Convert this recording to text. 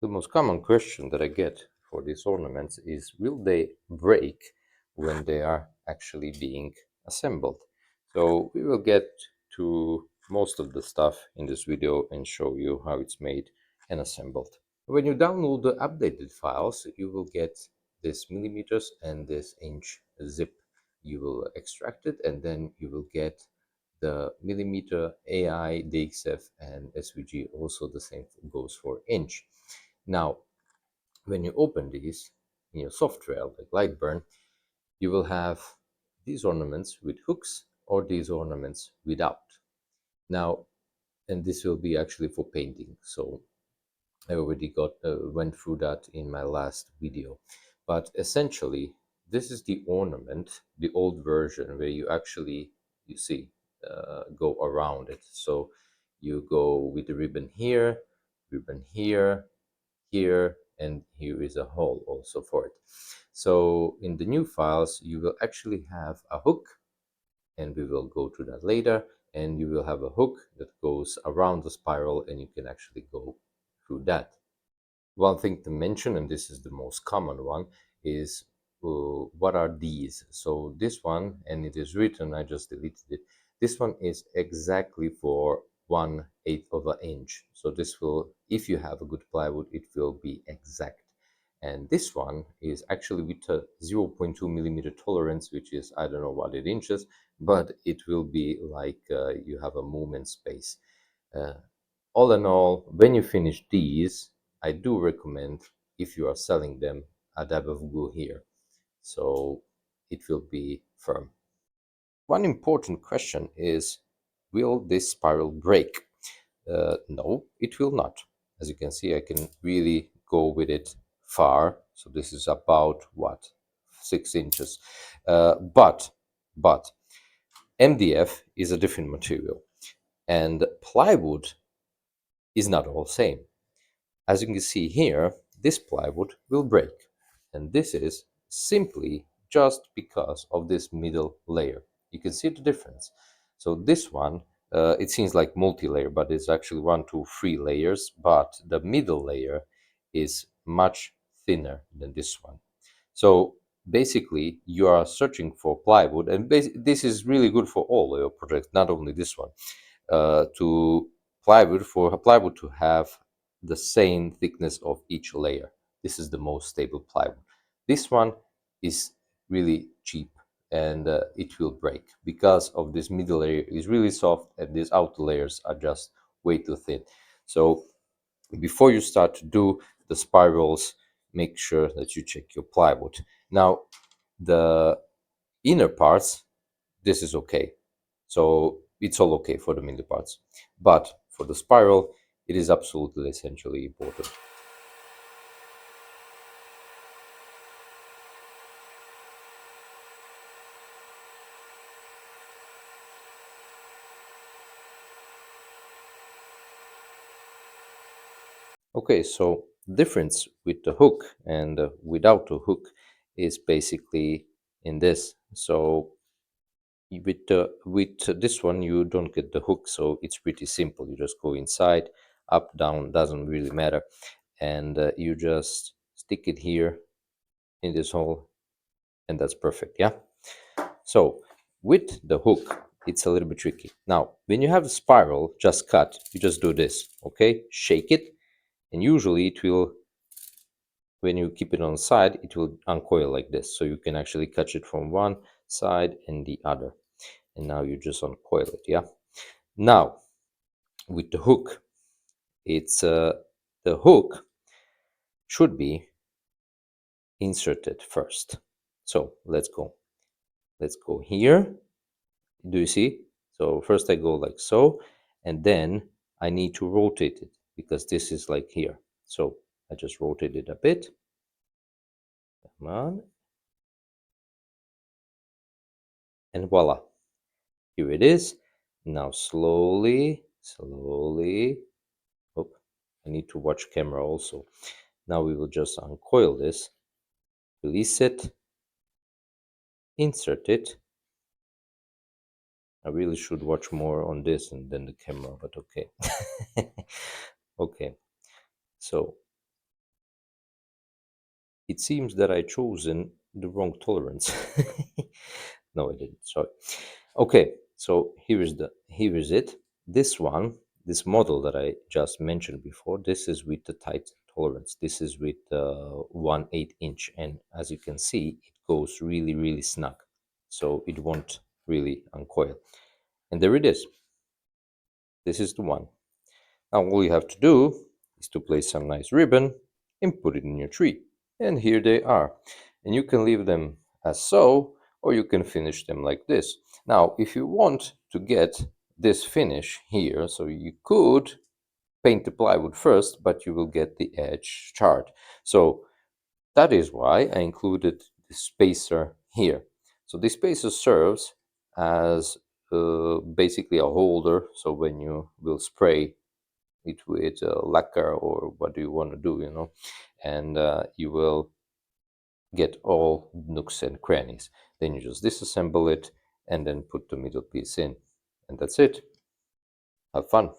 The most common question that I get for these ornaments is, will they break when they are actually being assembled? So we will get to most of the stuff in this video and show you how it's made and assembled. When you download the updated files, you will get this millimeters and this inch zip. You will extract it and then you will get the millimeter, AI, DXF, and SVG. Also the same goes for inch. Now, when you open these in your software like Lightburn, you will have these ornaments with hooks or these ornaments without. Now, and this will be actually for painting. So I already went through that in my last video. But essentially, this is the ornament, the old version, where you actually, you see, go around it. So you go with the ribbon here, here, and here is a hole also for it. So in the new files, you will actually have a hook, and we will go to that later, and you will have a hook that goes around the spiral, and you can actually go through that. One thing to mention, and this is the most common one, is what are these? So this one, and it is written, I just deleted it. This one is exactly for 1/8 of an inch. So this will, if you have a good plywood, it will be exact. And this one is actually with a 0.2 millimeter tolerance, which is, I don't know what it inches, but it will be like you have a movement space. All in all, when you finish these, I do recommend, if you are selling them, a dab of glue here, so it will be firm. One important question is, will this spiral break? No, it will not. As you can see, I can really go with it far. So this is about what, 6 inches. But MDF is a different material, and plywood is not all same. As you can see here, this plywood will break, and this is simply just because of this middle layer. You can see the difference. So this one, it seems like multi-layer, but it's actually 1, 2, 3 layers, but the middle layer is much thinner than this one. So basically, you are searching for plywood, and this is really good for all your projects, not only this one, to for a plywood to have the same thickness of each layer. This is the most stable plywood. This one is really cheap, and it will break because of this middle layer is really soft and these outer layers are just way too thin. So before you start to do the spirals, make sure that you check your plywood. Now, the inner parts, this is okay. So it's all okay for the middle parts. But for the spiral, it is absolutely essentially important. Okay, so difference with the hook and without the hook is basically in this. So with this one, you don't get the hook, so it's pretty simple. You just go inside, up, down, doesn't really matter, and you just stick it here in this hole, and that's perfect. Yeah. So with the hook, it's a little bit tricky. Now, when you have a spiral just cut, you just do this, okay? Shake it, and usually it will, when you keep it on the side, it will uncoil like this. So you can actually catch it from one side and the other. And now you just uncoil it, yeah? Now, with the hook, it's the hook should be inserted first. So let's go. Let's go here. Do you see? So first I go like so, and then I need to rotate it because this is like here. So I just rotate it a bit. Come on. And voila. Here it is. Now slowly. Oh, I need to watch camera also. Now we will just uncoil this, release it, insert it. I really should watch more on this and then the camera, but okay. Okay. So It seems that I chosen the wrong tolerance. No, I didn't. Sorry. Okay, so here is it. This one, this model that I just mentioned before, this is with the tight tolerance. This is with 1/8 inch, and as you can see, it goes really snug, so it won't really uncoil. And there it is. This is the one. Now all you have to do is to place some nice ribbon and put it in your tree. And here they are. And you can leave them as so, or you can finish them like this. Now, if you want to get this finish here, so you could paint the plywood first, but you will get the edge charred. So that is why I included the spacer here. So this spacer serves as basically a holder. So when you will spray it with lacquer or what do you want to do, and you will get all nooks and crannies. Then you just disassemble it and then put the middle piece in, and that's it. Have fun.